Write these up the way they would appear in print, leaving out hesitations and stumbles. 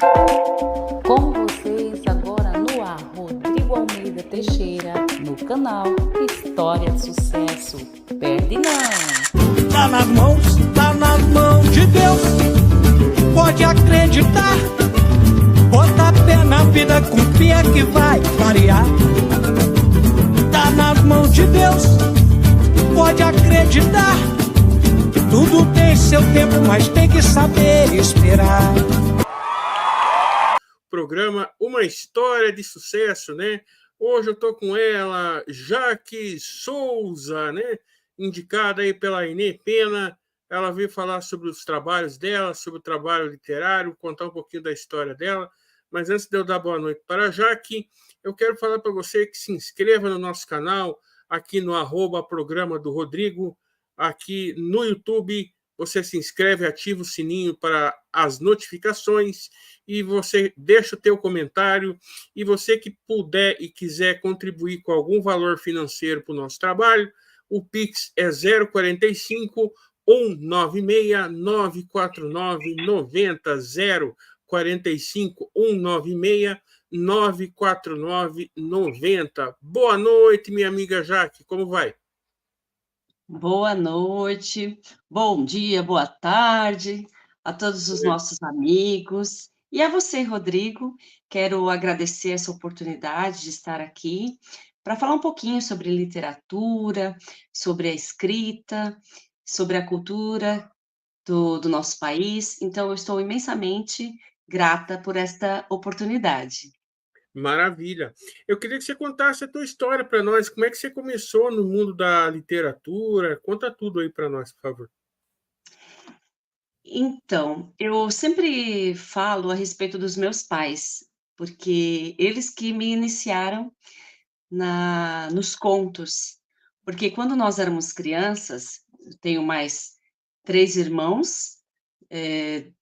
Com vocês agora no ar, Rodrigo Almeida Teixeira, no canal História de Sucesso. Perde não! Tá nas mãos de Deus, pode acreditar. Bota pé na vida, confia que vai variar. Tá nas mãos de Deus, pode acreditar. Tudo tem seu tempo, mas tem que saber esperar. Programa Uma História de Sucesso, né? Hoje eu tô com ela, Jaque Souza, né? Indicada aí pela Inê Pena. Ela veio falar sobre os trabalhos dela, sobre o trabalho literário, contar um pouquinho da história dela. Mas antes de eu dar boa noite para a Jaque, eu quero falar para você que se inscreva no nosso canal, aqui no @programa do Rodrigo, aqui no YouTube. Você se inscreve, ativa o sininho para as notificações e você deixa o teu comentário. E você que puder e quiser contribuir com algum valor financeiro para o nosso trabalho, o Pix é 045 196 949 90 045 196 949 90. Boa noite, minha amiga Jaque, como vai? Boa noite, bom dia, boa tarde a todos os nossos amigos. E a você, Rodrigo, quero agradecer essa oportunidade de estar aqui para falar um pouquinho sobre literatura, sobre a escrita, sobre a cultura do nosso país. Então, eu estou imensamente grata por esta oportunidade. Maravilha. Eu queria que você contasse a tua história para nós. Como é que você começou no mundo da literatura? Conta tudo aí para nós, por favor. Então, eu sempre falo a respeito dos meus pais, porque eles que me iniciaram nos contos. Porque quando nós éramos crianças, eu tenho mais 3 irmãos,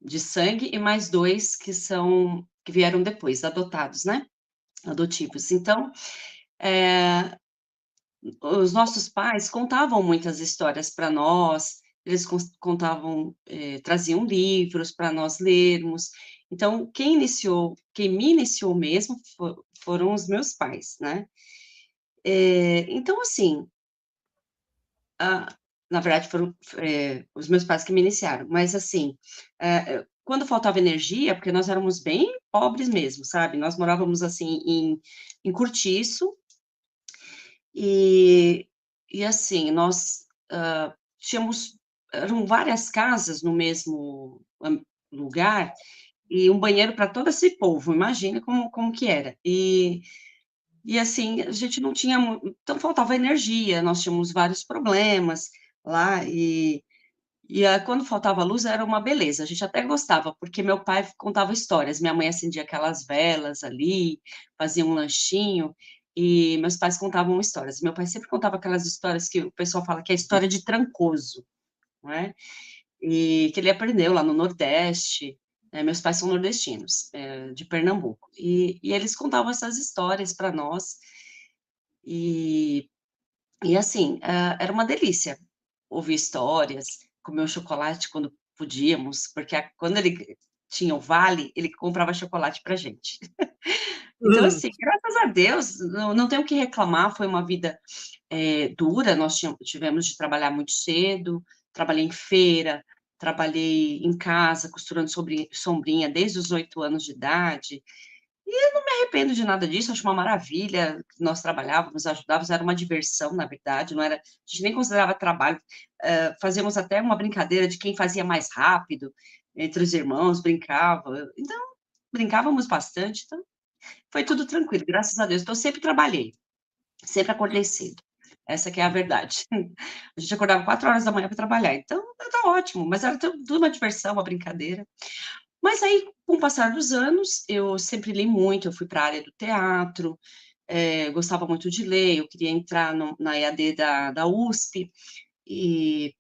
de sangue e mais 2 que vieram depois, adotados, né, adotivos. Então, eh, os nossos pais contavam muitas histórias para nós, eles contavam, traziam livros para nós lermos. Então, quem me iniciou mesmo foram os meus pais, né. Então assim, a na verdade foram, os meus pais que me iniciaram, mas assim, quando faltava energia, porque nós éramos bem pobres mesmo, sabe, nós morávamos assim em Cortiço, e assim, nós, tínhamos eram várias casas no mesmo lugar, e um banheiro para todo esse povo, imagina como que era. E assim, a gente não tinha então faltava energia, nós tínhamos vários problemas lá, quando faltava luz era uma beleza, a gente até gostava, porque meu pai contava histórias, minha mãe acendia aquelas velas ali, fazia um lanchinho, e meus pais contavam histórias. Meu pai sempre contava aquelas histórias que o pessoal fala que é história de Trancoso, não é? E que ele aprendeu lá no Nordeste, meus pais são nordestinos, de Pernambuco, e eles contavam essas histórias para nós, e assim, era uma delícia ouvir histórias, comer o chocolate quando podíamos, porque quando ele tinha o vale, ele comprava chocolate para gente. Então, Hum. assim, graças a Deus, não tenho o que reclamar, foi uma vida, dura, nós tivemos de trabalhar muito cedo, trabalhei em feira, trabalhei em casa costurando sombrinha desde os 8 anos de idade, e eu não me arrependo de nada disso, acho uma maravilha, nós trabalhávamos, ajudávamos, era uma diversão, na verdade, não era a gente nem considerava trabalho, fazíamos até uma brincadeira de quem fazia mais rápido, entre os irmãos, então, brincávamos bastante, então foi tudo tranquilo, graças a Deus. Então, eu sempre trabalhei, sempre acordei cedo. Essa que é a verdade. A gente acordava 4 horas da manhã para trabalhar, então tá ótimo, mas era tudo uma diversão, uma brincadeira. Mas aí, com o passar dos anos, eu sempre li muito, eu fui para a área do teatro, gostava muito de ler, eu queria entrar na EAD da USP, e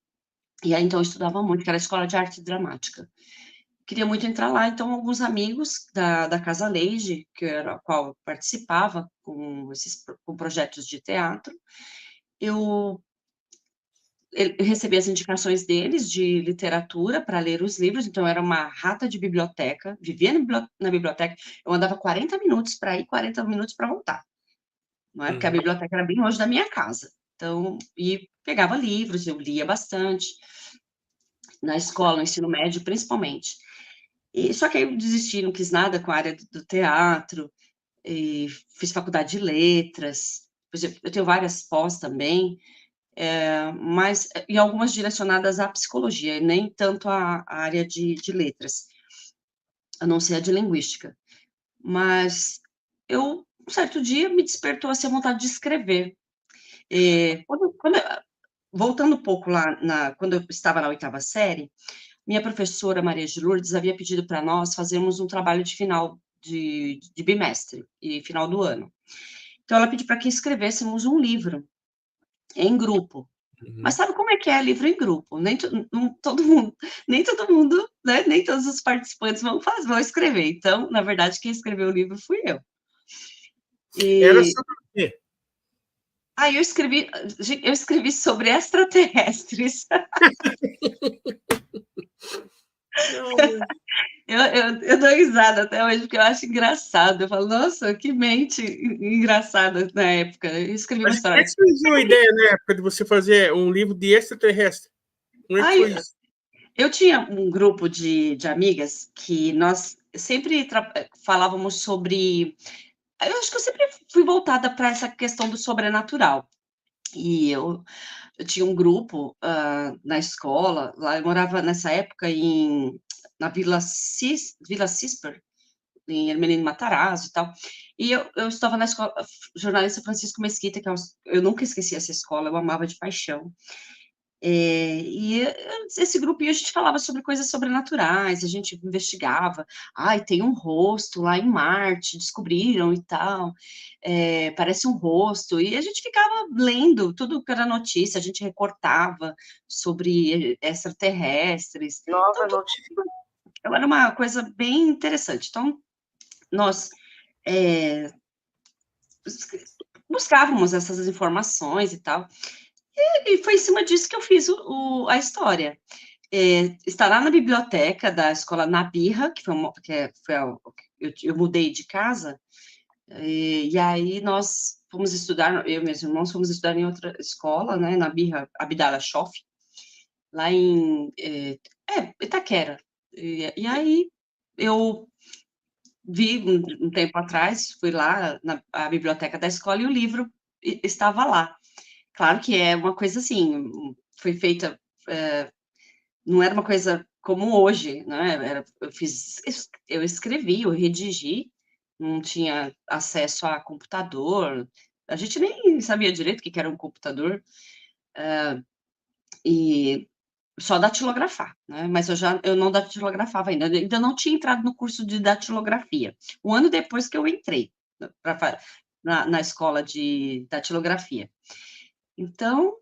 aí então eu estudava muito, que era a Escola de Arte Dramática. Queria muito entrar lá, então alguns amigos da Casa Leide, que era a qual eu participava com projetos de teatro, eu eu recebi as indicações deles de literatura para ler os livros, então eu era uma rata de biblioteca, vivia na biblioteca, eu andava 40 minutos para ir, 40 minutos para voltar, não é? Porque a biblioteca era bem longe da minha casa. Então, e pegava livros, eu lia bastante, na escola, no ensino médio, principalmente. Só que aí eu desisti, não quis nada com a área do teatro, e fiz faculdade de letras, eu tenho várias pós também, mas e algumas direcionadas à psicologia, nem tanto à área de letras, a não ser a de linguística. Mas um certo dia, me despertou assim, a vontade de escrever. Voltando um pouco lá, quando eu estava na 8ª série, minha professora Maria de Lourdes havia pedido para nós fazermos um trabalho de final de bimestre e final do ano. Então, ela pediu para que escrevêssemos um livro em grupo. Mas sabe como é que é livro em grupo? Nem todo mundo, né? Nem todos os participantes vão escrever. Então, na verdade, quem escreveu o livro fui eu. Era sobre o quê? Eu escrevi sobre extraterrestres. Eu dou risada até hoje, porque eu acho engraçado. Eu falo, nossa, que mente engraçada na época. Eu escrevi uma história. Mas como é que surgiu a ideia na época de você fazer um livro de extraterrestre? Como é que foi isso? Eu tinha um grupo de amigas que nós sempre falávamos sobre... Eu acho que eu sempre fui voltada para essa questão do sobrenatural. E eu tinha um grupo na escola, lá eu morava nessa época na Vila Cisper, em Hermelino Matarazzo e tal, e eu estava na escola, jornalista Francisco Mesquita, que eu nunca esqueci essa escola, eu amava de paixão. E esse grupo, a gente falava sobre coisas sobrenaturais, a gente investigava, tem um rosto lá em Marte, descobriram e tal, parece um rosto, e a gente ficava lendo tudo que era notícia, a gente recortava sobre extraterrestres. Nova notícia. Então, era uma coisa bem interessante. Então, nós buscávamos essas informações e tal, e foi em cima disso que eu fiz a história. Está lá na biblioteca da escola Nabirra, eu mudei de casa, e aí nós fomos estudar, eu e meus irmãos fomos estudar em outra escola, né, Nabirra Abdala Schoff, lá em Itaquera. E aí eu vi um tempo atrás, fui lá na biblioteca da escola e o livro estava lá. Claro que é uma coisa assim, foi feita, não era uma coisa como hoje, né? Eu escrevi, eu redigi, não tinha acesso a computador, a gente nem sabia direito o que era um computador, e só datilografar, né? Mas eu não datilografava ainda não tinha entrado no curso de datilografia. Um ano depois que eu entrei na escola de datilografia. Então,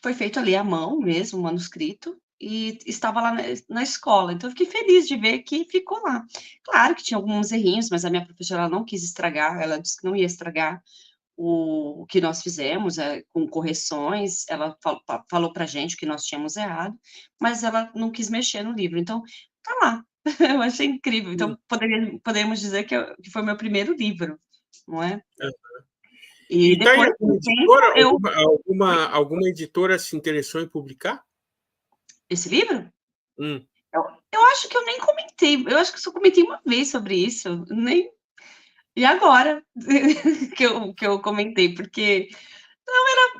foi feito ali à mão mesmo, o manuscrito, e estava lá na escola. Então, eu fiquei feliz de ver que ficou lá. Claro que tinha alguns errinhos, mas a minha professora não quis estragar, ela disse que não ia estragar o que nós fizemos, com correções, ela falou para a gente o que nós tínhamos errado, mas ela não quis mexer no livro. Então, tá lá. Eu achei incrível. Então, podemos dizer que foi meu primeiro livro, não é? E tá em alguma editora? Alguma editora se interessou em publicar? Esse livro? Eu acho que eu nem comentei. Eu acho que eu só comentei uma vez sobre isso. E agora que eu comentei, porque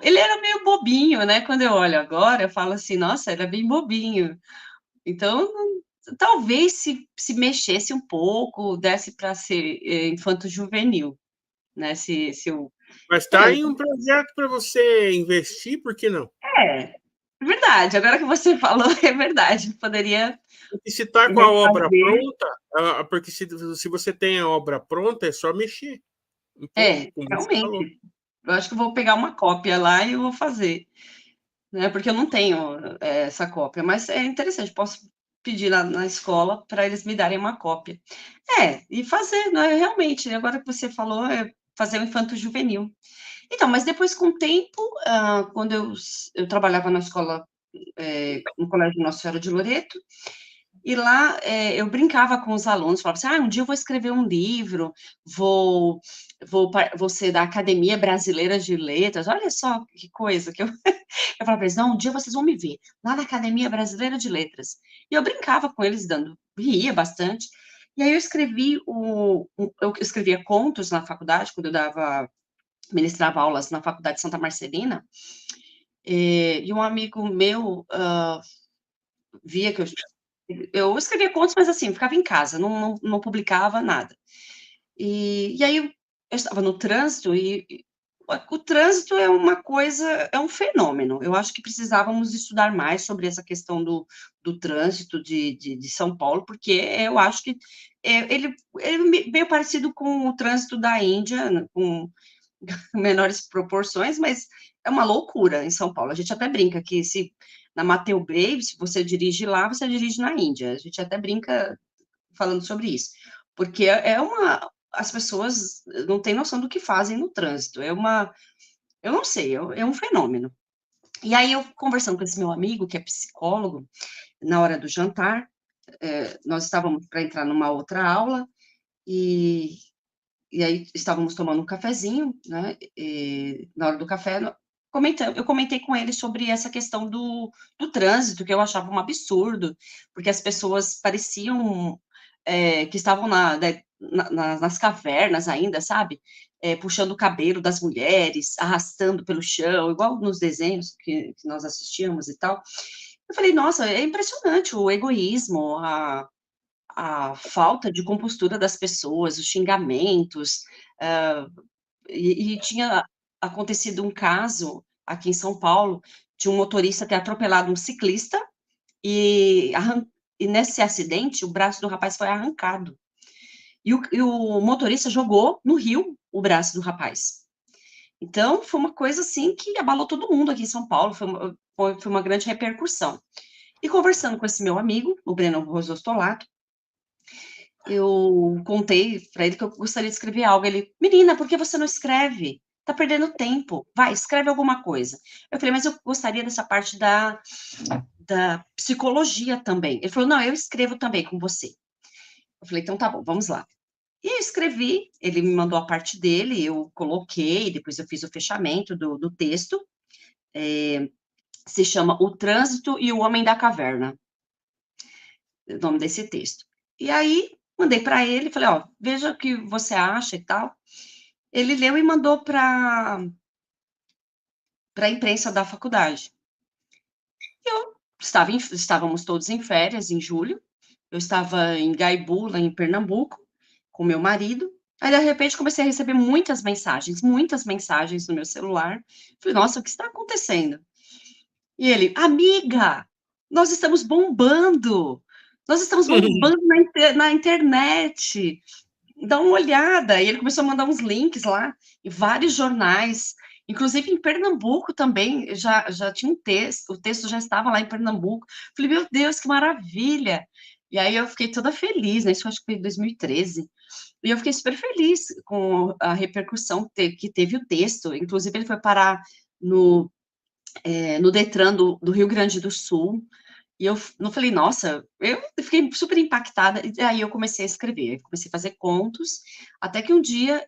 ele era meio bobinho, né? Quando eu olho agora, eu falo assim, nossa, ele é bem bobinho. Então, talvez se mexesse um pouco, desse para ser infanto-juvenil, né? Mas está em um projeto para você investir, por que não? Verdade. Agora que você falou, é verdade. Poderia. E se está com a obra pronta, porque se você tem a obra pronta, é só mexer. Realmente. Eu acho que eu vou pegar uma cópia lá e eu vou fazer, né? Porque eu não tenho essa cópia, mas é interessante. Posso pedir lá na escola para eles me darem uma cópia. E fazer, né? Realmente. Agora que você falou, fazer o infanto-juvenil. Então, mas depois, com o tempo, quando eu trabalhava na escola, no Colégio Nossa Senhora de Loreto, e lá eu brincava com os alunos, falava assim, um dia eu vou escrever um livro, vou, vou ser da Academia Brasileira de Letras, olha só que coisa que eu... Eu falava para eles, não, um dia vocês vão me ver, lá na Academia Brasileira de Letras. E eu brincava com eles, ria bastante. E aí eu eu escrevia contos na faculdade, quando eu ministrava aulas na Faculdade Santa Marcelina, e um amigo meu via que eu escrevia contos, mas assim, ficava em casa, não publicava nada. E aí eu estava no trânsito e o trânsito é uma coisa, é um fenômeno. Eu acho que precisávamos estudar mais sobre essa questão do trânsito de São Paulo, porque eu acho que ele meio parecido com o trânsito da Índia, né, com menores proporções, mas é uma loucura em São Paulo. A gente até brinca que se na Mateu Brave, se você dirige lá, você dirige na Índia. A gente até brinca falando sobre isso, porque as pessoas não têm noção do que fazem no trânsito. Eu não sei, é um fenômeno. E aí eu conversando com esse meu amigo, que é psicólogo, na hora do jantar, nós estávamos para entrar numa outra aula, e aí estávamos tomando um cafezinho, né, e na hora do café, eu comentei com ele sobre essa questão do trânsito, que eu achava um absurdo, porque as pessoas pareciam que estavam nas cavernas ainda, sabe? Puxando o cabelo das mulheres, arrastando pelo chão, igual nos desenhos que nós assistíamos e tal. Eu falei, nossa, é impressionante o egoísmo, a falta de compostura das pessoas, os xingamentos, e tinha acontecido um caso aqui em São Paulo de um motorista ter atropelado um ciclista e nesse acidente o braço do rapaz foi arrancado. E o motorista jogou no rio o braço do rapaz. Então, foi uma coisa assim que abalou todo mundo aqui em São Paulo, foi uma grande repercussão. E conversando com esse meu amigo, o Breno Rosostolato, eu contei para ele que eu gostaria de escrever algo. Ele, menina, por que você não escreve? Tá perdendo tempo. Vai, escreve alguma coisa. Eu falei, mas eu gostaria dessa parte da psicologia também. Ele falou, não, eu escrevo também com você. Eu falei, então tá bom, vamos lá. E eu escrevi, ele me mandou a parte dele, eu coloquei, depois eu fiz o fechamento do texto. Se chama O Trânsito e o Homem da Caverna, o nome desse texto. E aí, mandei para ele, falei, ó, veja o que você acha e tal. Ele leu e mandou para a imprensa da faculdade. Estávamos todos em férias, em julho, eu estava em Gaibu, lá em Pernambuco, com meu marido, aí, de repente, comecei a receber muitas mensagens no meu celular. Falei, nossa, o que está acontecendo? E ele, amiga, nós estamos bombando na internet, dá uma olhada. E ele começou a mandar uns links lá, em vários jornais, inclusive em Pernambuco também, já tinha um texto, o texto já estava lá em Pernambuco. Falei, meu Deus, que maravilha! E aí eu fiquei toda feliz, né? Isso acho que foi em 2013. E eu fiquei super feliz com a repercussão que teve o texto. Inclusive, ele foi parar no Detran do Rio Grande do Sul. E eu não falei, nossa, eu fiquei super impactada, e aí eu comecei a escrever, comecei a fazer contos, até que um dia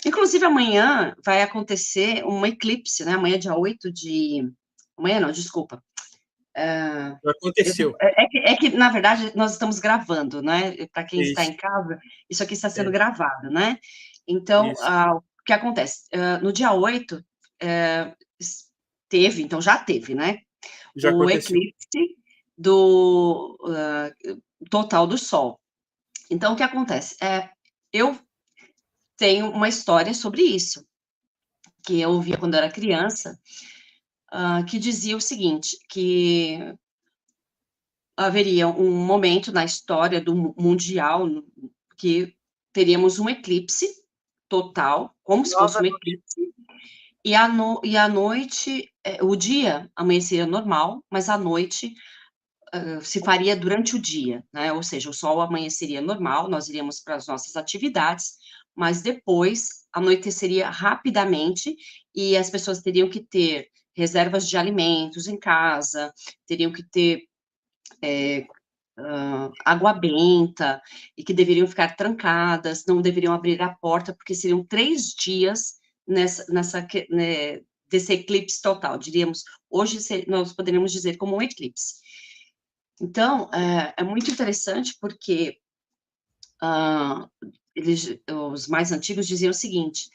inclusive amanhã vai acontecer um eclipse, né, amanhã dia 8 de, amanhã não, desculpa. Aconteceu. Que, na verdade, nós estamos gravando, né, para quem está em casa, isso aqui está sendo gravado, né, então, o que acontece, no dia 8, já teve, né, o eclipse do total do Sol. Então, o que acontece? Eu tenho uma história sobre isso, que eu ouvi quando eu era criança, que dizia o seguinte, que haveria um momento na história do mundial que teríamos um eclipse total, como se fosse um eclipse, e à noite, o dia amanheceria normal, mas à noite se faria durante o dia, né? Ou seja, o sol amanheceria normal, nós iríamos para as nossas atividades, mas depois anoiteceria rapidamente e as pessoas teriam que ter reservas de alimentos em casa, teriam que ter água benta, e que deveriam ficar trancadas, não deveriam abrir a porta, porque seriam 3 dias desse eclipse total, diríamos, hoje nós poderíamos dizer como um eclipse. Então, é muito interessante porque os mais antigos diziam o seguinte: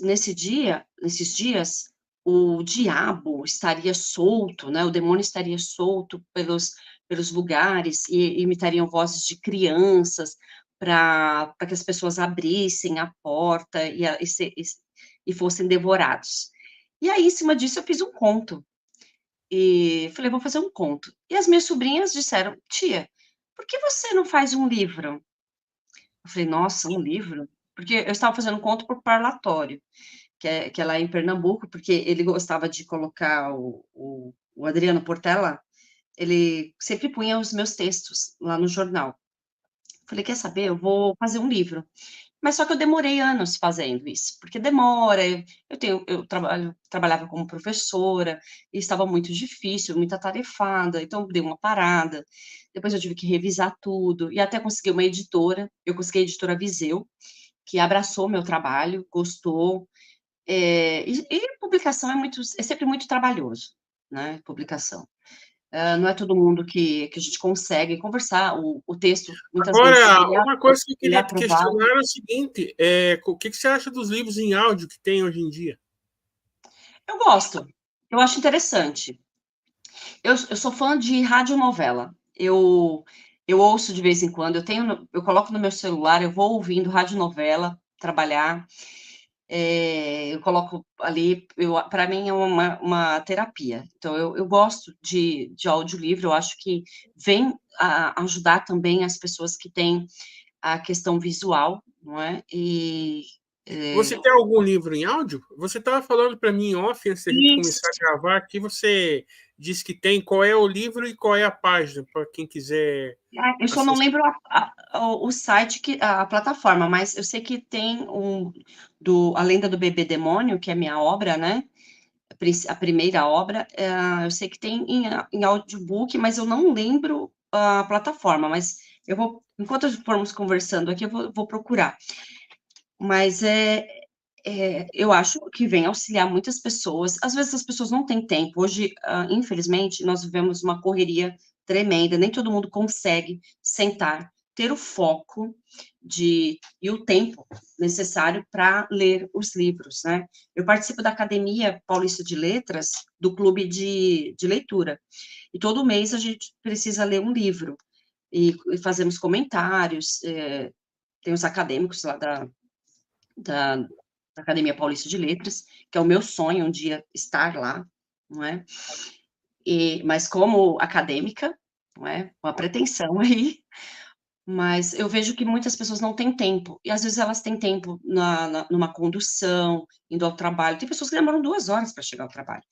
nesses dias, o diabo estaria solto, né, o demônio estaria solto pelos lugares e imitariam vozes de crianças para que as pessoas abrissem a porta e fossem devorados. E aí, em cima disso, eu fiz um conto. E falei: "Vou fazer um conto". E as minhas sobrinhas disseram: "Tia, por que você não faz um livro?". Eu falei: "Nossa, um livro?". Porque eu estava fazendo um conto para o parlatório, que é lá em Pernambuco, porque ele gostava de colocar o Adriano Portela, ele sempre punha os meus textos lá no jornal. Falei: "Quer saber? Eu vou fazer um livro". Mas só que eu demorei anos fazendo isso, porque demora, trabalhava como professora, e estava muito difícil, muito atarefada, então dei uma parada. Depois eu tive que revisar tudo, e até consegui uma editora, eu consegui a editora Viseu, que abraçou meu trabalho, gostou, e publicação é sempre muito trabalhoso, né, publicação. Não é todo mundo que a gente consegue conversar, o texto, muitas vezes, Agora, uma coisa que eu ele é queria te aprovado. questionar é o seguinte: o que você acha dos livros em áudio que tem hoje em dia? Eu gosto, eu acho interessante. Eu sou fã de radionovela. Eu ouço de vez em quando, eu coloco no meu celular, eu vou ouvindo radionovela, trabalhar, eu coloco ali, para mim é uma terapia. Então eu gosto de audiolivro, eu acho que vem a ajudar também as pessoas que têm a questão visual, não é? Você tem algum livro em áudio? Você estava falando para mim em off, antes da gente começar a Isso. gravar, que você disse que tem. Qual é o livro e qual é a página, para quem quiser Eu só não acessar? lembro o site, a plataforma, mas eu sei que tem A Lenda do Bebê Demônio, que é minha obra, né? A primeira obra, eu sei que tem em audiobook, mas eu não lembro a plataforma, mas enquanto formos conversando aqui, eu vou procurar. Mas eu acho que vem auxiliar muitas pessoas. Às vezes as pessoas não têm tempo. Hoje, infelizmente, nós vivemos uma correria tremenda, nem todo mundo consegue sentar, ter o foco e o tempo necessário para ler os livros, né? Eu participo da Academia Paulista de Letras, do clube de leitura, e todo mês a gente precisa ler um livro, e fazemos comentários, tem os acadêmicos lá da Academia Paulista de Letras, que é o meu sonho um dia estar lá, não é? Mas como acadêmica, não é? Uma pretensão aí, mas eu vejo que muitas pessoas não têm tempo, e às vezes elas têm tempo numa condução, indo ao trabalho. Tem pessoas que demoram 2 horas para chegar ao trabalho,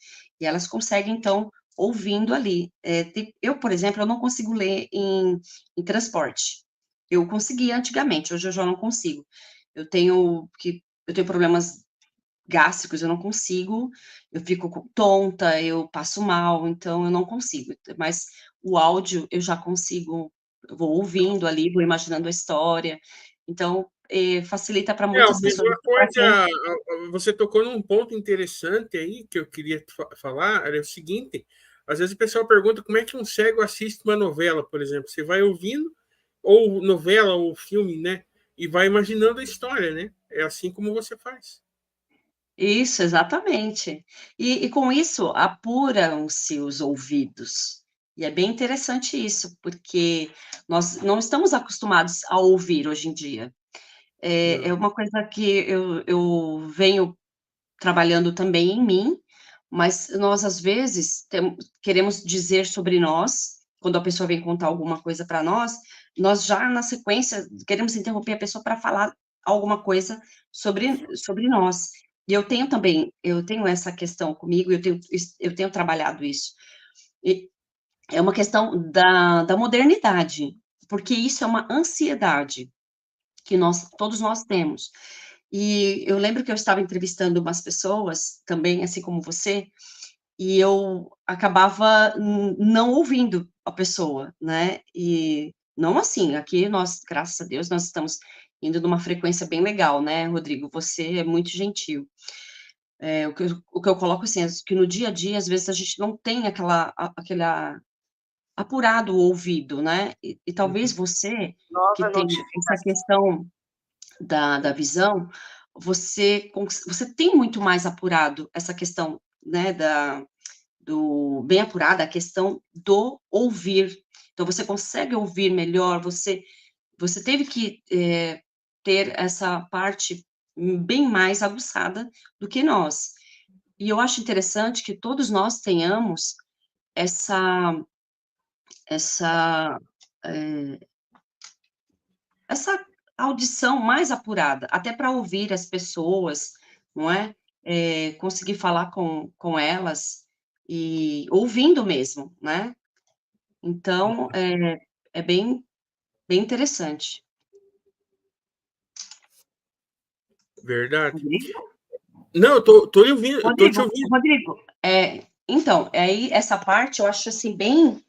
e elas conseguem, então, ouvindo ali. Eu, por exemplo, eu não consigo ler em transporte. Eu conseguia antigamente, hoje eu já não consigo. Eu tenho problemas gástricos, eu não consigo, eu fico tonta, eu passo mal, então eu não consigo. Mas o áudio eu já consigo, eu vou ouvindo ali, vou imaginando a história, então, facilita para muitas Mas pessoas. uma coisa, você tocou num ponto interessante aí que eu queria falar, era o seguinte: às vezes o pessoal pergunta como é que um cego assiste uma novela, por exemplo. Você vai ouvindo, ou novela, ou filme, né? E vai imaginando a história, né? É assim como você faz. Isso, exatamente. E com isso apuram-se os ouvidos. E é bem interessante isso, porque nós não estamos acostumados a ouvir hoje em dia. É Não. uma coisa que eu venho trabalhando também em mim, mas nós, às vezes, queremos dizer sobre nós, quando a pessoa vem contar alguma coisa para nós já, na sequência, queremos interromper a pessoa para falar alguma coisa sobre nós. E eu tenho essa questão comigo, eu tenho trabalhado isso. E é uma questão da modernidade, porque isso é uma ansiedade que todos nós temos. E eu lembro que eu estava entrevistando umas pessoas, também, assim como você, e eu acabava não ouvindo a pessoa, né? E não assim, aqui nós, graças a Deus, nós estamos indo numa frequência bem legal, né, Rodrigo? Você é muito gentil. O que eu coloco assim, é que no dia a dia, às vezes, a gente não tem aquela apurado o ouvido, né? E talvez Uhum. você, que Nova tem essa notificação. questão da visão, você tem muito mais apurado essa questão, né, do bem apurada, a questão do ouvir. Então, você consegue ouvir melhor, você teve que ter essa parte bem mais aguçada do que nós. E eu acho interessante que todos nós tenhamos essa essa eh, essa audição mais apurada, até para ouvir as pessoas, não é? Conseguir falar com elas e ouvindo mesmo, né? Então, é bem interessante. Verdade. Rodrigo? Não, eu tô ouvindo, eu tô te Rodrigo, ouvindo. Rodrigo, então, aí essa parte eu acho assim bem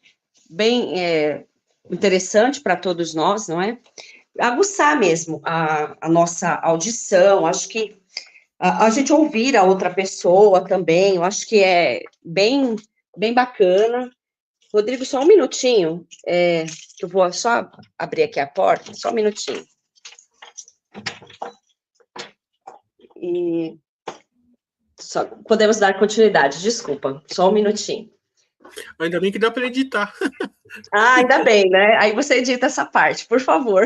interessante para todos nós, não é? Aguçar mesmo a nossa audição, acho que a gente ouvir a outra pessoa também, eu acho que é bem bacana. Rodrigo, só um minutinho, que eu vou só abrir aqui a porta, só um minutinho. E podemos dar continuidade, desculpa, só um minutinho. Ainda bem que dá para editar. Ah, ainda bem, né? Aí você edita essa parte, por favor.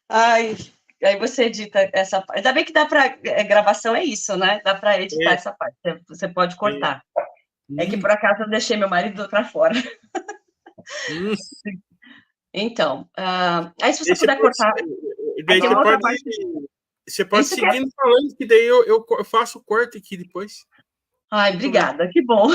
Ai, aí você edita essa parte. Ainda bem que dá para gravação é isso, né? Dá para editar É, essa parte. Você pode é. cortar. É que por acaso eu deixei meu marido para fora. Hum. Então, aí se você Daí você puder pode, cortar, aí daí tem você uma outra pode, parte. você pode Isso que é. seguindo falando, que daí eu faço o corte aqui depois. Ai, Sem problema. obrigada, que bom.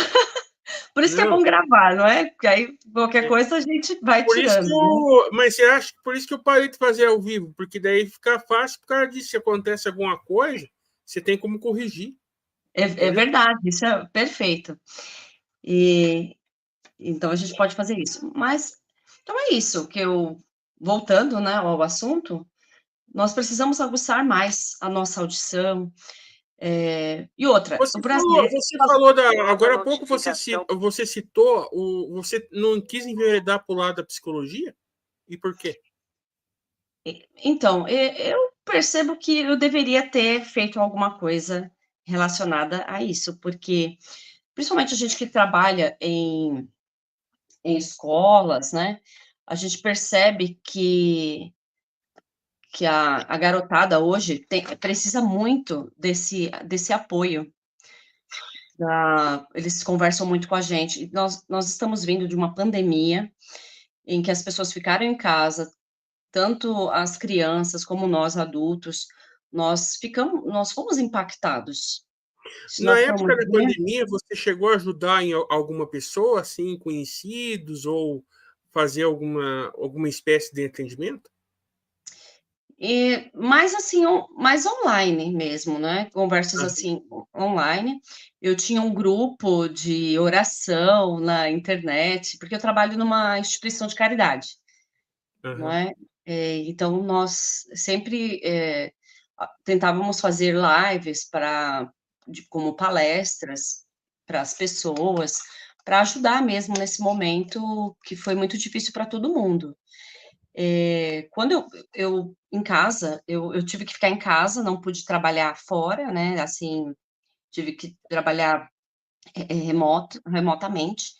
Por isso que é Não, bom gravar, não é? Porque aí qualquer é. coisa a gente vai Por isso tirando, né? mas você acha que por isso que eu parei de fazer ao vivo? Porque daí fica fácil por causa disso. Se acontece alguma coisa, você tem como corrigir, É entendeu? verdade, isso é perfeito. E então a gente pode fazer isso. Mas então é isso que voltando, né, ao assunto, nós precisamos aguçar mais a nossa audição. E outra, o brasileiro. Você falou Nova agora há pouco notificação. você citou você não quis enveredar para o lado da psicologia? E por quê? Então, eu percebo que eu deveria ter feito alguma coisa relacionada a isso, porque principalmente a gente que trabalha em escolas, né? A gente percebe que a garotada hoje precisa muito desse apoio. Eles conversam muito com a gente. E nós estamos vindo de uma pandemia em que as pessoas ficaram em casa, tanto as crianças como nós adultos, nós fomos impactados. Se Na nós época formos da ver, pandemia, você chegou a ajudar em alguma pessoa, assim, conhecidos, ou fazer alguma espécie de atendimento? mais assim, mais online mesmo, né? Conversas Aham, assim online. Eu tinha um grupo de oração na internet, porque eu trabalho numa instituição de caridade, não aham. é? Então nós sempre tentávamos fazer lives como palestras para as pessoas, para ajudar mesmo nesse momento que foi muito difícil para todo mundo. Quando eu em casa, eu tive que ficar em casa, não pude trabalhar fora, né? Assim, tive que trabalhar remotamente,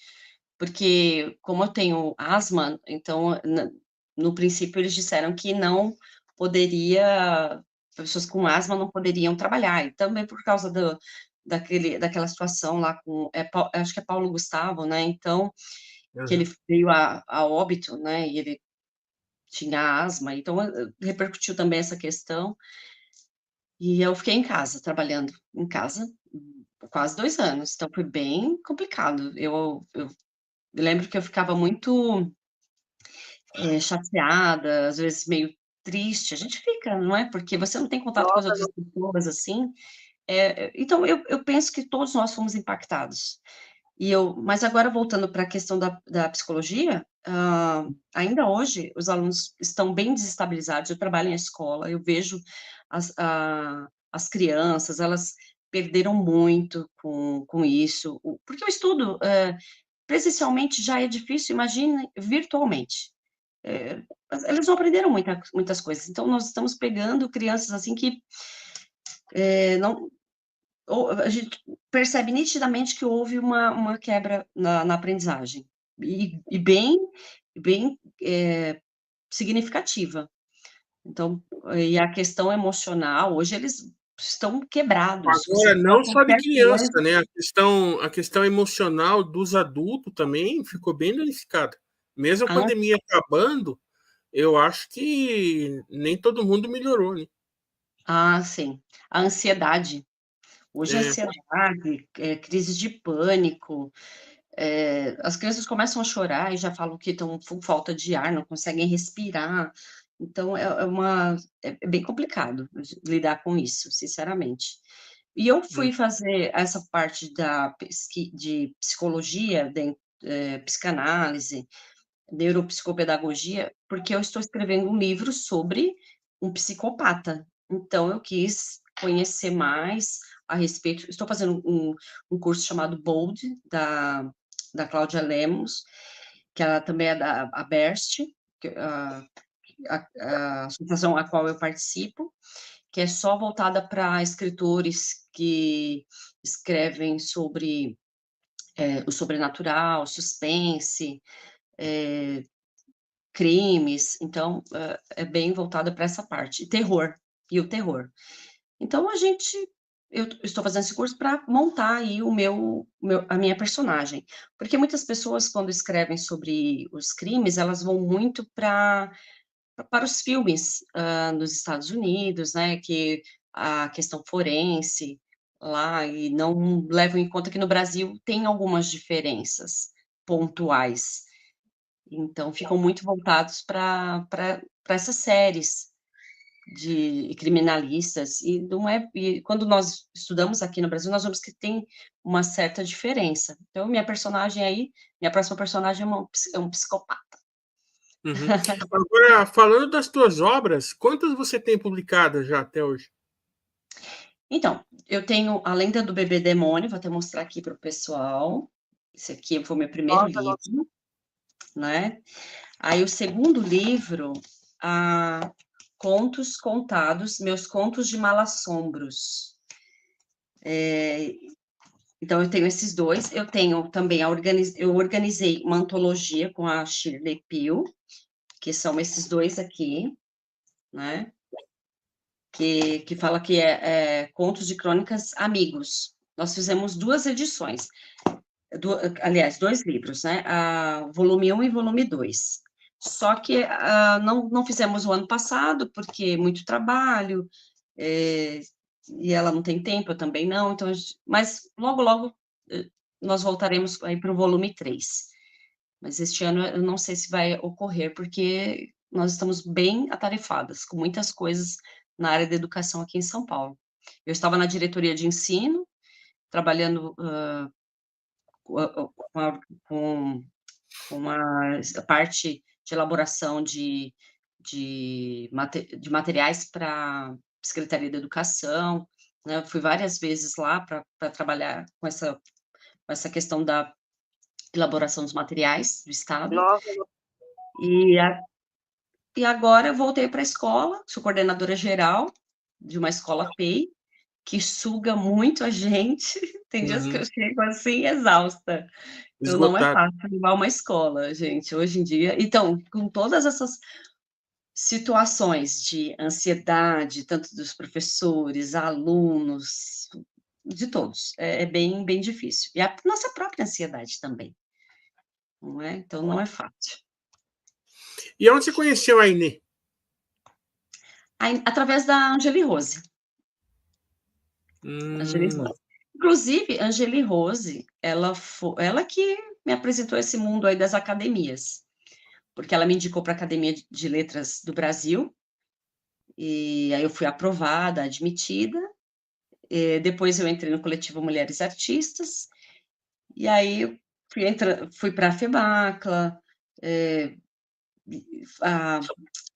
porque como eu tenho asma, então no princípio eles disseram que não poderia, pessoas com asma não poderiam trabalhar, e também por causa daquela situação lá acho que é Paulo Gustavo, né? Então, que ele Aham. veio a óbito, né? E ele tinha asma, então repercutiu também essa questão, e eu fiquei em casa, trabalhando em casa, quase 2 anos, então foi bem complicado. Eu lembro que eu ficava muito chateada, às vezes meio triste, a gente fica, não é? Porque você não tem contato com as Nossa, outras pessoas, assim. Então, eu penso que todos nós fomos impactados. Mas agora, voltando para a questão da psicologia, ainda hoje, os alunos estão bem desestabilizados. Eu trabalho em escola, eu vejo as crianças, elas perderam muito com isso, porque o estudo presencialmente já é difícil, imagine virtualmente. Eles não aprenderam muitas coisas, então nós estamos pegando crianças assim que não, a gente percebe nitidamente que houve uma quebra na aprendizagem, e bem significativa. Então, e a questão emocional, hoje eles estão quebrados. Você Agora, fala não só de qualquer coisa. criança, né? A questão emocional dos adultos também ficou bem danificada. Mesmo a Ah, pandemia acabando, eu acho que nem todo mundo melhorou, né? sim. A ansiedade. Hoje a É, ansiedade, crise de pânico, as crianças começam a chorar e já falam que estão com falta de ar, não conseguem respirar. Então é bem complicado lidar com isso, sinceramente. E eu hum, fui fazer essa parte de psicologia, psicanálise, neuropsicopedagogia, porque eu estou escrevendo um livro sobre um psicopata. Então, eu quis conhecer mais a respeito. Estou fazendo um curso chamado Bold, da Cláudia Lemos, que ela também é da Aberst, a associação a qual eu participo, que é só voltada para escritores que escrevem sobre o sobrenatural, suspense, crimes, então, é bem voltada para essa parte, e o terror. Então eu estou fazendo esse curso para montar aí a minha personagem, porque muitas pessoas quando escrevem sobre os crimes, elas vão muito para os filmes, nos Estados Unidos, né, que a questão forense lá, e não levam em conta que no Brasil tem algumas diferenças pontuais. Então, ficam muito voltados para essas séries de criminalistas, e não é. E quando nós estudamos aqui no Brasil, nós vemos que tem uma certa diferença. Então, minha próxima personagem é um psicopata. uhum. Agora, falando das tuas obras, quantas você tem publicadas já até hoje? Então, eu tenho A Lenda do Bebê Demônio, vou até mostrar aqui para o pessoal. Esse aqui foi o meu primeiro nossa, nossa. livro, né? Aí, o segundo livro, Contos Contados, Meus Contos de Malassombros. Então, eu tenho esses dois. Eu tenho também, eu organizei uma antologia com a Shirley Peel, que são esses dois aqui, né? Que fala que Contos de Crônicas Amigos. Nós fizemos 2 edições, aliás, 2 livros, né? Volume 1 e volume 2. Só que não fizemos o ano passado, porque muito trabalho, e ela não tem tempo, eu também não, então, mas logo nós voltaremos aí para o volume 3. Mas este ano eu não sei se vai ocorrer, porque nós estamos bem atarefadas, com muitas coisas na área da educação aqui em São Paulo. Eu estava na diretoria de ensino, trabalhando com uma parte de elaboração de materiais para a Secretaria da Educação, né? Eu fui várias vezes lá para trabalhar com essa questão da elaboração dos materiais do Estado, Nossa, e agora eu voltei para a escola, sou coordenadora geral de uma escola PEI, que suga muito a gente, tem dias que Uhum. eu chego, assim, exausta. Então não é Esgotado. fácil animar uma escola, gente, hoje em dia. Então, com todas essas situações de ansiedade, tanto dos professores, alunos, de todos, é bem, bem difícil. E a nossa própria ansiedade também, não é? Então não é fácil. E onde você conheceu a Inê? Através da Angeli Rose. Angeli Hum, Rose. Inclusive, Angeli Rose, ela que me apresentou esse mundo aí das academias, porque ela me indicou para a Academia de Letras do Brasil, e aí eu fui aprovada, admitida, depois eu entrei no coletivo Mulheres Artistas, e aí eu fui para a FEBACLA, a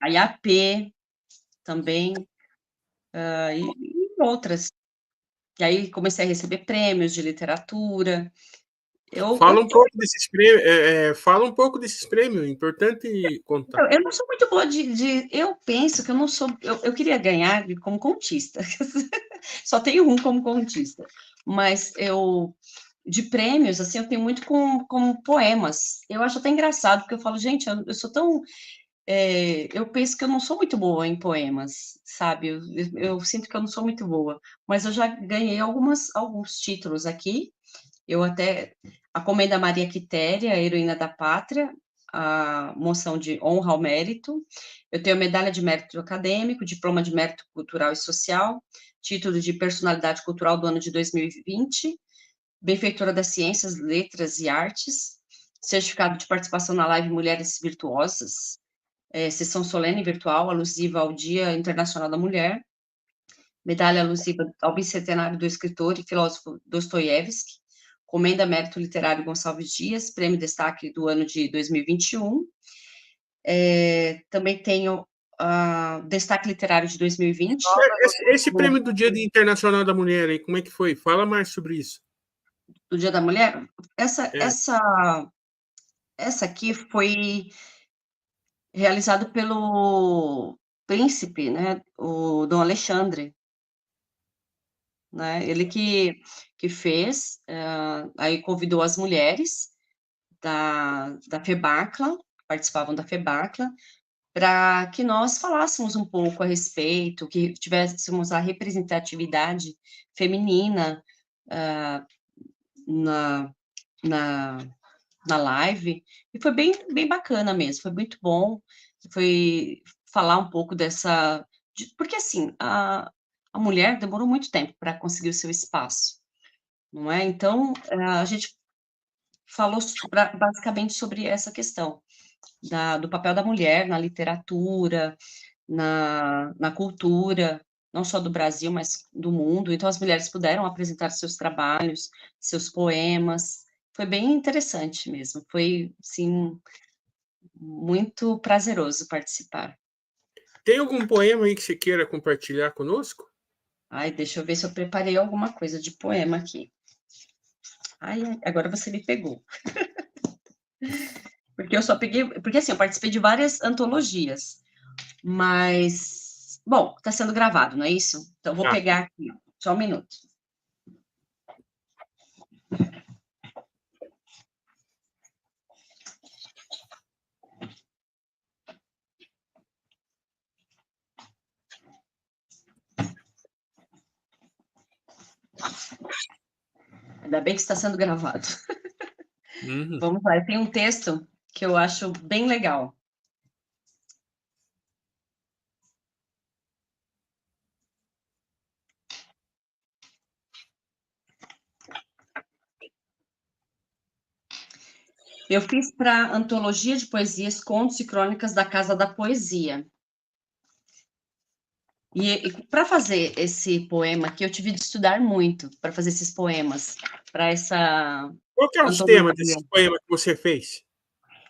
IAP também, e outras. E aí comecei a receber prêmios de literatura. Fala um pouco desses prêmios, fala um pouco desses prêmios, importante contar. Eu não sou muito boa eu penso que eu não sou, eu queria ganhar como contista, só tenho um como contista, mas de prêmios, assim, eu tenho muito com poemas. Eu acho até engraçado, porque eu falo, gente, eu sou tão, eu penso que eu não sou muito boa em poemas, sabe? Eu sinto que eu não sou muito boa, mas eu já ganhei alguns títulos aqui. A Comenda Maria Quitéria, Heroína da Pátria, a moção de honra ao mérito. Eu tenho a medalha de mérito acadêmico, diploma de mérito cultural e social, título de personalidade cultural do ano de 2020, benfeitora das ciências, letras e artes, certificado de participação na live Mulheres Virtuosas, sessão solene virtual alusiva ao Dia Internacional da Mulher, medalha alusiva ao bicentenário do escritor e filósofo Dostoiévski, Comenda Mérito Literário Gonçalves Dias, Prêmio Destaque do ano de 2021. Também tenho Destaque Literário de 2020. Esse prêmio do Dia Internacional da Mulher aí, como é que foi? Fala mais sobre isso. Do Dia da Mulher? Essa aqui foi realizado pelo príncipe, né, o Dom Alexandre, né, ele que fez, aí convidou as mulheres da FEBACLA, que participavam da FEBACLA, para que nós falássemos um pouco a respeito, que tivéssemos a representatividade feminina na live, e foi bem bacana mesmo, foi muito bom, foi falar um pouco porque assim, a mulher demorou muito tempo para conseguir o seu espaço, não é? Então, a gente falou basicamente sobre essa questão do papel da mulher na literatura, na cultura, não só do Brasil, mas do mundo. Então, as mulheres puderam apresentar seus trabalhos, seus poemas. Foi bem interessante mesmo. Foi, sim, muito prazeroso participar. Tem algum poema aí que você queira compartilhar conosco? Ai, deixa eu ver se eu preparei alguma coisa de poema aqui. Ai, agora você me pegou. Porque eu só peguei... Porque, assim, eu participei de várias antologias, mas... Bom, está sendo gravado, não é isso? Então, vou pegar aqui, só um minuto. Ainda bem que está sendo gravado. Vamos lá, tem um texto que eu acho bem legal. Eu fiz para a Antologia de Poesias, Contos e Crônicas da Casa da Poesia. E para fazer esse poema aqui, eu tive de estudar muito para fazer esses poemas, para essa... Qual que é os temas desse poema que você fez?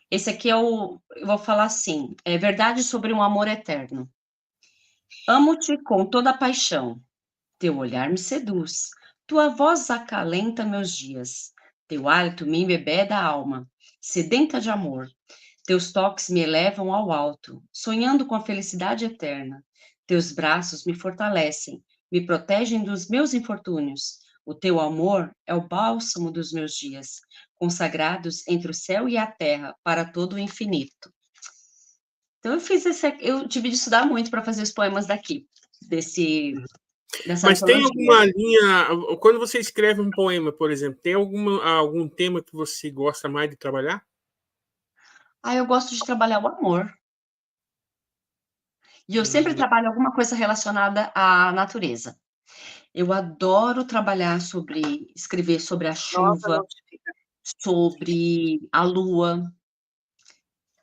Esse aqui eu vou falar assim, é Verdade sobre um Amor Eterno. Amo-te com toda a paixão, teu olhar me seduz, tua voz acalenta meus dias, teu hálito me embebeda a alma, sedenta de amor, teus toques me elevam ao alto, sonhando com a felicidade eterna, teus braços me fortalecem, me protegem dos meus infortúnios, o teu amor é o bálsamo dos meus dias, consagrados entre o céu e a terra para todo o infinito. Então eu tive de estudar muito para fazer os poemas daqui, dessa Mas tem antologia. alguma linha, quando você escreve um poema, por exemplo, tem algum tema que você gosta mais de trabalhar? Eu gosto de trabalhar o amor. E eu sempre trabalho alguma coisa relacionada à natureza. Eu adoro escrever sobre a chuva, sobre a lua,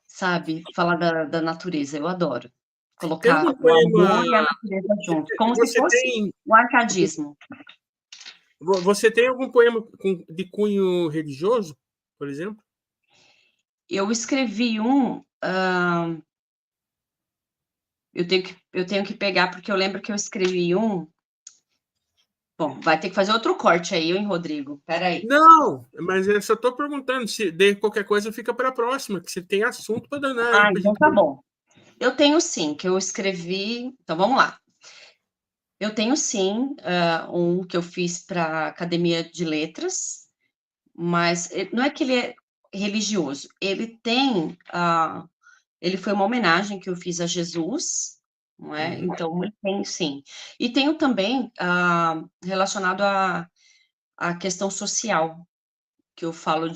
sabe? Falar da natureza, eu adoro. Tem Colocar algum o amor e a poema. natureza junto, como se Você fosse tem, o arcadismo. você tem algum poema de cunho religioso, por exemplo? Eu escrevi eu tenho que pegar, porque eu lembro que eu escrevi um. Bom, vai ter que fazer outro corte aí, hein, Rodrigo? Espera aí. Não, mas eu só estou perguntando se de qualquer coisa fica para a próxima, que você tem assunto para danar aí Ah, para a então gente. tá bom. Eu tenho sim, que eu escrevi. Então vamos lá. Eu tenho sim um que eu fiz para a Academia de Letras, mas não é que ele é religioso. Ele foi uma homenagem que eu fiz a Jesus, não é? Uhum. Então ele tem sim. E tenho também relacionado à questão social, que eu falo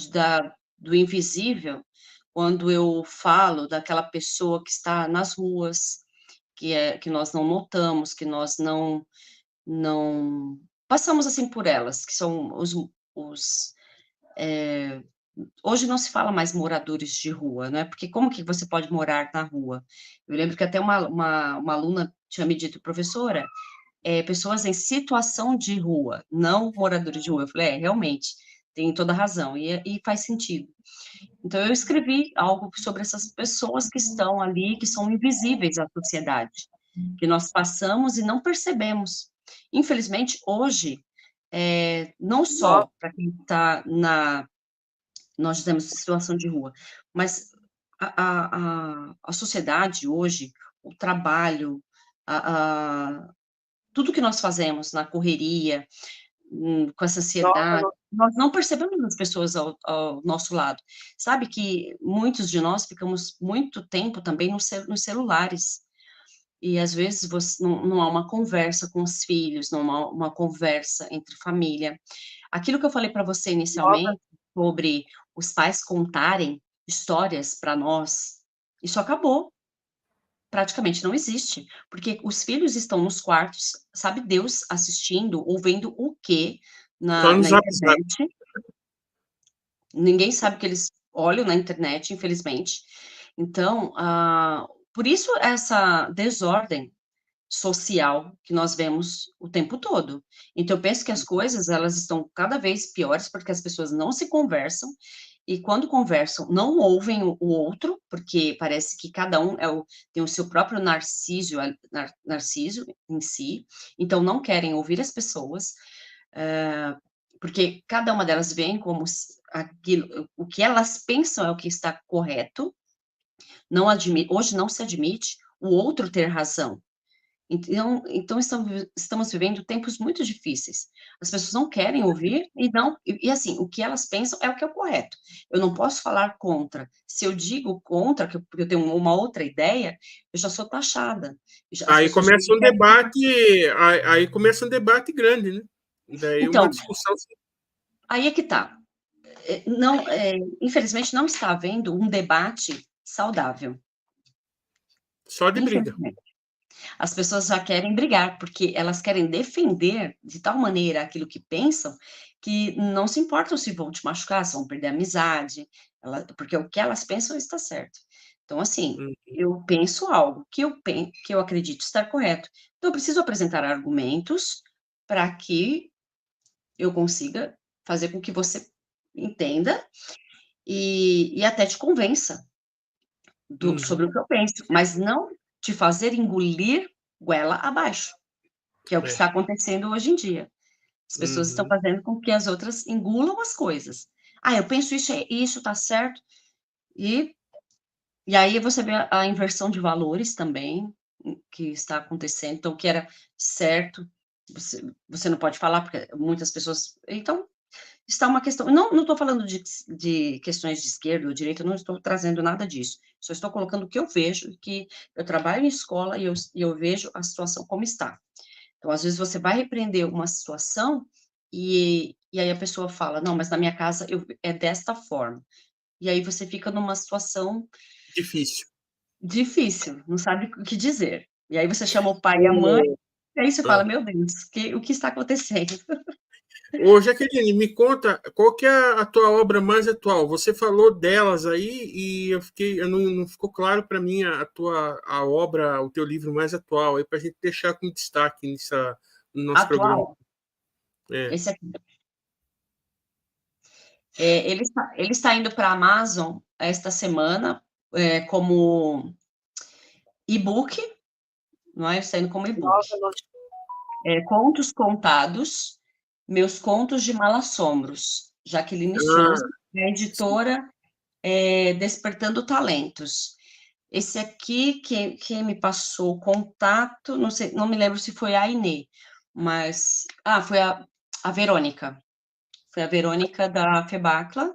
do invisível, quando eu falo daquela pessoa que está nas ruas, que nós não notamos, que nós não passamos assim por elas, que são os hoje não se fala mais moradores de rua, né? Porque como que você pode morar na rua? Eu lembro que até uma aluna tinha me dito, professora, pessoas em situação de rua, não moradores de rua. Eu falei, realmente, tem toda razão, e faz sentido. Então, eu escrevi algo sobre essas pessoas que estão ali, que são invisíveis à sociedade, que nós passamos e não percebemos. Infelizmente, hoje, não só para quem está nós temos situação de rua, mas a sociedade hoje, o trabalho, tudo que nós fazemos na correria, com essa ansiedade, nós não percebemos as pessoas ao nosso lado. Sabe que muitos de nós ficamos muito tempo também nos celulares, e às vezes não há uma conversa com os filhos, não há uma conversa entre família. Aquilo que eu falei para você inicialmente, sobre os pais contarem histórias para nós, isso acabou. Praticamente não existe, porque os filhos estão nos quartos, sabe Deus assistindo ou vendo o quê Só no na Zap Zap. internet. Ninguém sabe o que eles olham na internet, infelizmente. Então, por isso essa desordem social que nós vemos o tempo todo. Então eu penso que as coisas, elas estão cada vez piores, porque as pessoas não se conversam, e quando conversam, não ouvem o outro, porque parece que cada um tem o seu próprio narciso em si, então não querem ouvir as pessoas, porque cada uma delas vem como o que elas pensam é o que está correto, hoje não se admite o outro ter razão. Então estamos vivendo tempos muito difíceis. As pessoas não querem ouvir e assim, o que elas pensam é o que é o correto. Eu não posso falar contra. Se eu digo contra, porque eu tenho uma outra ideia, eu já sou taxada. As Aí pessoas já começa um querem... debate, aí começa um debate grande, né? Daí uma Então, discussão. aí é que tá. Não, infelizmente não está havendo um debate saudável. Só de briga. Infelizmente. As pessoas já querem brigar, porque elas querem defender de tal maneira aquilo que pensam, que não se importam se vão te machucar, se vão perder a amizade, porque o que elas pensam está certo. Então, assim, eu penso algo que eu acredito estar correto. Então, eu preciso apresentar argumentos para que eu consiga fazer com que você entenda e até te convença sobre o que eu penso, mas não te fazer engolir goela abaixo, que é o que está acontecendo hoje em dia. As pessoas estão fazendo com que as outras engulam as coisas. Eu penso isso está certo, e aí você vê a inversão de valores também, que está acontecendo. Então, o que era certo, você não pode falar, porque muitas pessoas... Então, está uma questão... Não estou falando de questões de esquerda ou direita, não estou trazendo nada disso. Só estou colocando o que eu vejo, que eu trabalho em escola e eu vejo a situação como está. Então, às vezes, você vai repreender uma situação e aí a pessoa fala, não, mas na minha casa é desta forma. E aí você fica numa situação Difícil. difícil, não sabe o que dizer. E aí você chama o pai e a mãe, e aí você fala, meu Deus, o que está acontecendo? Ô, Jaqueline, me conta, qual que é a tua obra mais atual? Você falou delas aí e não ficou claro para mim a obra, o teu livro mais atual, aí para a gente deixar com destaque no nosso programa. Atual, É. esse aqui. Ele está indo para a Amazon esta semana como e-book, não é? Está indo como e-book. Contos Contados, Meus Contos de Malassombros, Jaqueline Souza, a editora Despertando Talentos. Esse aqui, quem me passou o contato, não sei, não me lembro se foi a Inê, mas... foi a Verônica. Foi a Verônica da Febacla,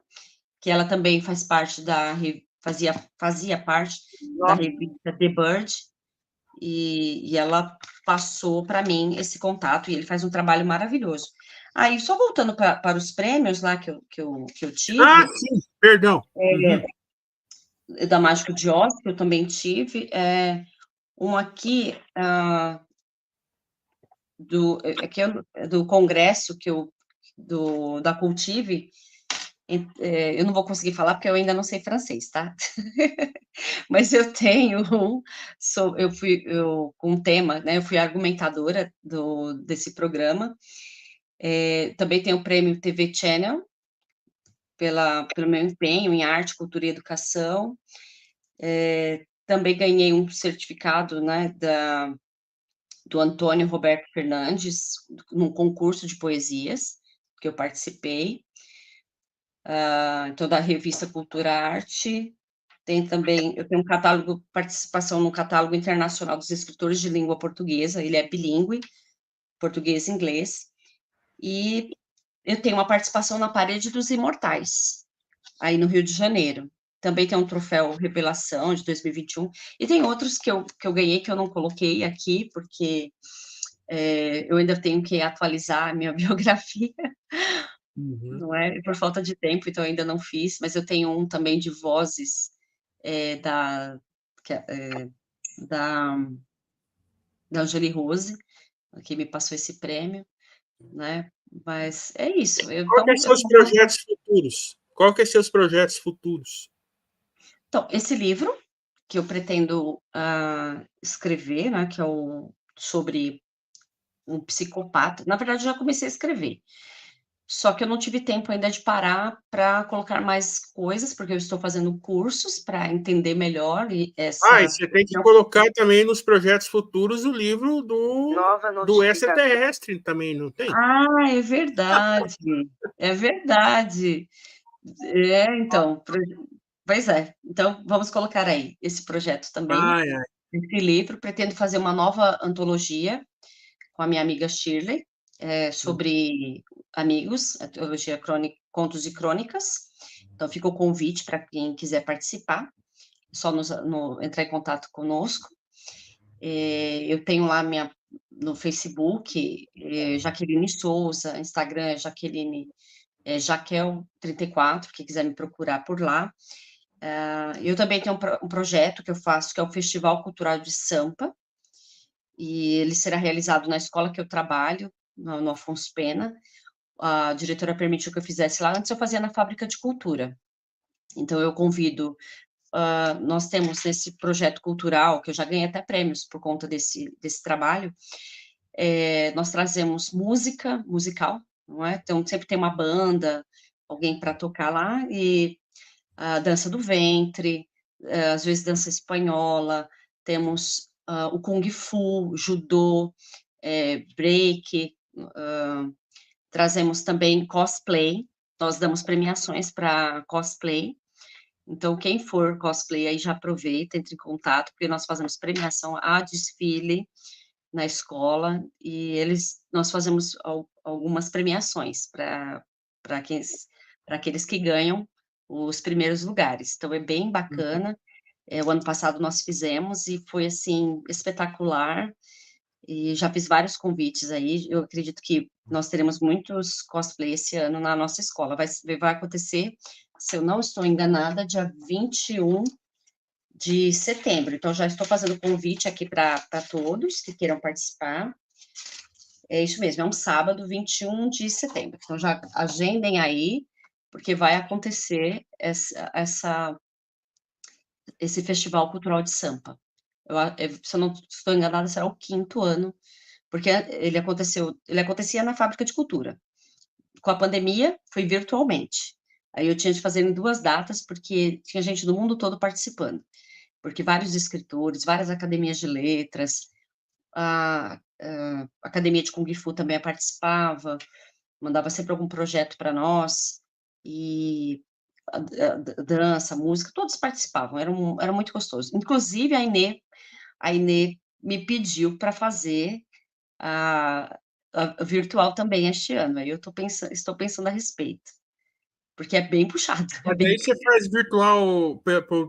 que ela também fazia parte da revista The Bird, e ela passou para mim esse contato, e ele faz um trabalho maravilhoso. Aí, só voltando para os prêmios lá que eu tive... Sim, perdão. Da Mágico de Oz, que eu também tive, um aqui do congresso da Cultive. Eu não vou conseguir falar porque eu ainda não sei francês, tá? Mas eu tenho com um tema, né? Eu fui argumentadora desse programa. Também tenho o prêmio TV Channel pelo meu empenho em arte, cultura e educação. Também ganhei um certificado, né, do Antônio Roberto Fernandes, num concurso de poesias, que eu participei. Então, da revista Cultura Arte. Eu tenho participação no catálogo internacional dos escritores de língua portuguesa, ele é bilíngue, português e inglês. E eu tenho uma participação na Parede dos Imortais, aí no Rio de Janeiro. Também tem um troféu Revelação de 2021, e tem outros que eu ganhei que eu não coloquei aqui, porque eu ainda tenho que atualizar a minha biografia, não é? Por falta de tempo, então eu ainda não fiz, mas eu tenho um também de vozes da Angeli Rose, que me passou esse prêmio, né? Mas é isso. Qual que são os projetos futuros? Qual que são os projetos futuros? Então, esse livro que eu pretendo escrever, né, que é sobre um psicopata. Na verdade, eu já comecei a escrever, só que eu não tive tempo ainda de parar para colocar mais coisas, porque eu estou fazendo cursos para entender melhor e você tem que colocar também nos projetos futuros o livro do extraterrestre também, não tem? É verdade, é verdade. Então, pois é. Então, vamos colocar aí esse projeto também, esse livro. Pretendo fazer uma nova antologia com a minha amiga Shirley, sobre amigos, antologia Contos e Crônicas. Então, fica o convite para quem quiser participar, só entrar em contato conosco. Eu tenho lá no Facebook, Jaqueline Souza, Instagram Jaqueline Jaquel34, quem quiser me procurar por lá. Eu também tenho um projeto que eu faço, que é o Festival Cultural de Sampa, e ele será realizado na escola que eu trabalho, no Afonso Pena. A diretora permitiu que eu fizesse lá, antes eu fazia na Fábrica de Cultura. Então, eu convido... nós temos esse projeto cultural, que eu já ganhei até prêmios por conta desse trabalho. Nós trazemos musical, não é? Então, sempre tem uma banda, alguém para tocar lá, e a dança do ventre, às vezes dança espanhola, temos o Kung Fu, judô, break, trazemos também cosplay, nós damos premiações para cosplay, então quem for cosplay aí já aproveita, entre em contato, porque nós fazemos premiação a desfile na escola, e nós fazemos algumas premiações para aqueles que ganham os primeiros lugares, então é bem bacana. O ano passado nós fizemos, e foi, assim, espetacular, e já fiz vários convites aí, eu acredito que nós teremos muitos cosplay esse ano na nossa escola, vai acontecer, se eu não estou enganada, dia 21 de setembro, então já estou fazendo convite aqui para todos que queiram participar. É isso mesmo, é um sábado, 21 de setembro. Então já agendem aí, porque vai acontecer esse Festival Cultural de Sampa. Se eu não estou enganada, será o 5º ano, porque ele acontecia na Fábrica de Cultura. Com a pandemia, foi virtualmente. Aí eu tinha de fazer em 2 datas, porque tinha gente do mundo todo participando. Porque vários escritores, várias academias de letras, a Academia de Kung Fu também participava, mandava sempre algum projeto para nós, e a dança, a música, todos participavam, era muito gostoso. Inclusive a Inê me pediu para fazer a virtual também este ano, aí estou pensando a respeito, porque é bem puxado. Mas daí você faz virtual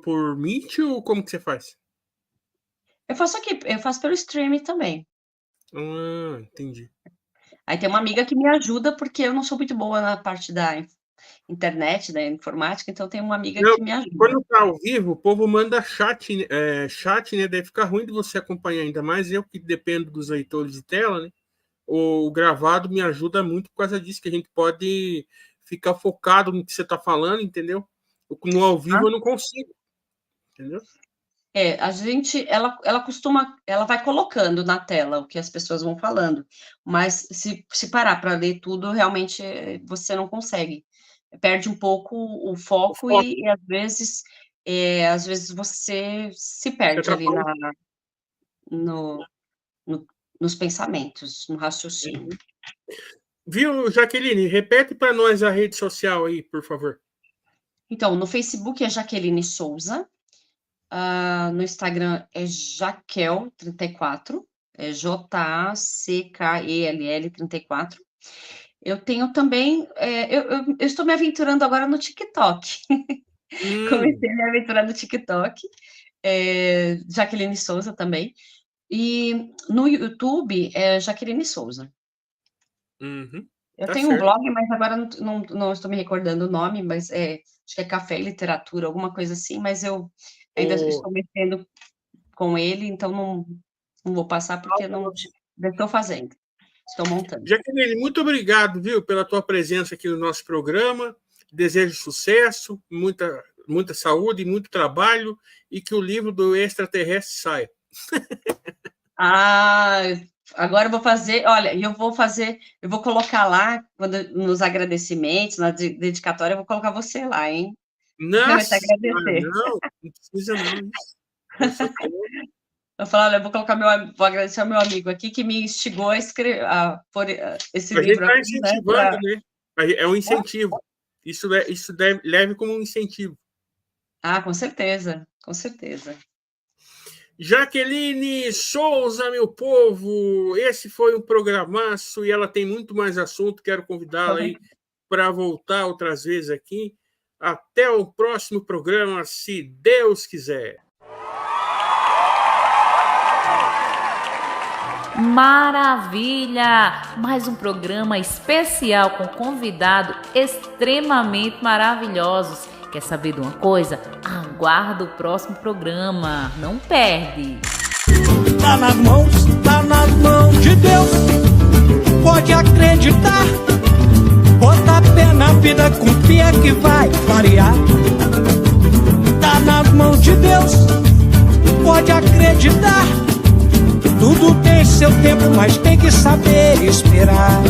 por Meet ou como que você faz? Eu faço pelo streaming também. Entendi. Aí tem uma amiga que me ajuda, porque eu não sou muito boa na parte da internet, da informática, então tem uma amiga que me ajuda. Quando tá ao vivo, o povo manda chat, né? Daí fica ruim de você acompanhar, ainda mais eu que dependo dos leitores de tela, né? O gravado me ajuda muito por causa disso, que a gente pode ficar focado no que você está falando, entendeu? No ao vivo eu não consigo, entendeu? Ela vai colocando na tela o que as pessoas vão falando, mas se parar para ler tudo, realmente você não consegue. Perde um pouco o foco e às vezes você se perde ali nos pensamentos, no raciocínio. Viu, Jaqueline? Repete para nós a rede social aí, por favor. Então, no Facebook é Jaqueline Souza, no Instagram é Jaquel34, é JACKELL 34. Eu tenho também, eu estou me aventurando agora no TikTok. Comecei a me aventurar no TikTok, Jaqueline Souza também. E no YouTube é Jaqueline Souza. Eu tenho um blog, mas agora não estou me recordando o nome, mas acho que é Café e Literatura, alguma coisa assim, mas eu ainda estou mexendo com ele, então não vou passar porque não estou fazendo. Estou montando. Jaqueline, muito obrigado, viu, pela tua presença aqui no nosso programa. Desejo sucesso, muita saúde, muito trabalho e que o livro do extraterrestre saia. Agora eu vou fazer, olha, eu vou colocar lá, nos agradecimentos, na dedicatória, eu vou colocar você lá, hein? Nossa, não precisa não. Eu falo, olha, eu vou agradecer ao meu amigo aqui que me instigou a escrever, por esse livro. A gente está incentivando, né? É um incentivo. Isso leve como um incentivo. Com certeza, com certeza. Jaqueline Souza, meu povo, esse foi um programaço e ela tem muito mais assunto. Quero convidá-la aí para voltar outras vezes aqui. Até o próximo programa, se Deus quiser. Maravilha! Mais um programa especial com convidados extremamente maravilhosos. Quer saber de uma coisa? Aguarda o próximo programa. Não perde! Tá nas mãos de Deus. Pode acreditar. Bota pé na vida com fé que vai variar. Tá nas mãos de Deus. Pode acreditar. Tudo tem seu tempo, mas tem que saber esperar.